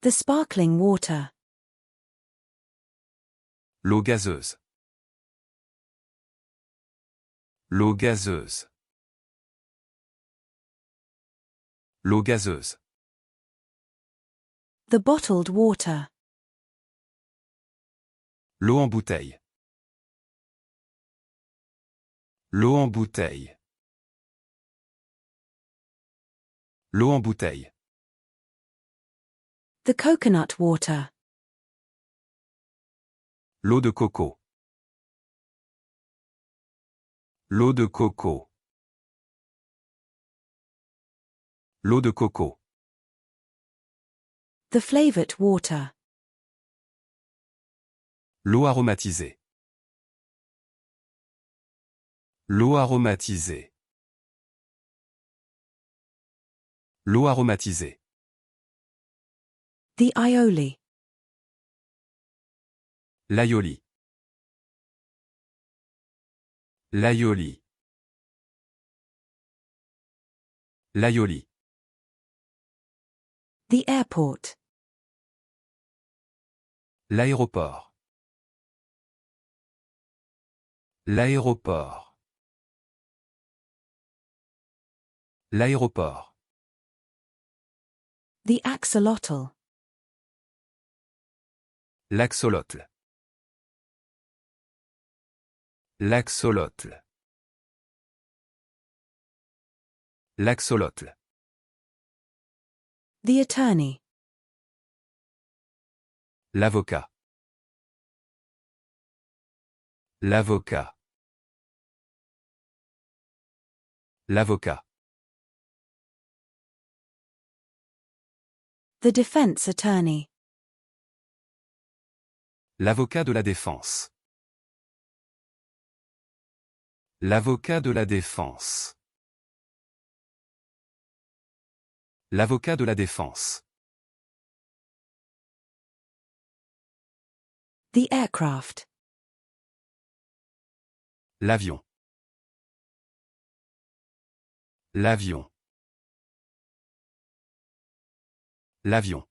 The sparkling water. L'eau gazeuse. L'eau gazeuse. L'eau gazeuse. The bottled water. L'eau en bouteille. L'eau en bouteille. L'eau en bouteille. The coconut water. L'eau de coco. L'eau de coco. L'eau de coco. The flavored water. L'eau aromatisée. L'eau aromatisée. L'eau aromatisée. The aioli. L'aioli. L'aioli. L'aioli. The airport. L'aéroport. L'aéroport. L'aéroport. The axolotl. L'axolotl. L'axolotl. L'axolotl. The attorney. L'avocat. L'avocat. L'avocat. The defense attorney. L'avocat de la défense. L'avocat de la défense. L'avocat de la défense. The aircraft. L'avion. L'avion. L'avion.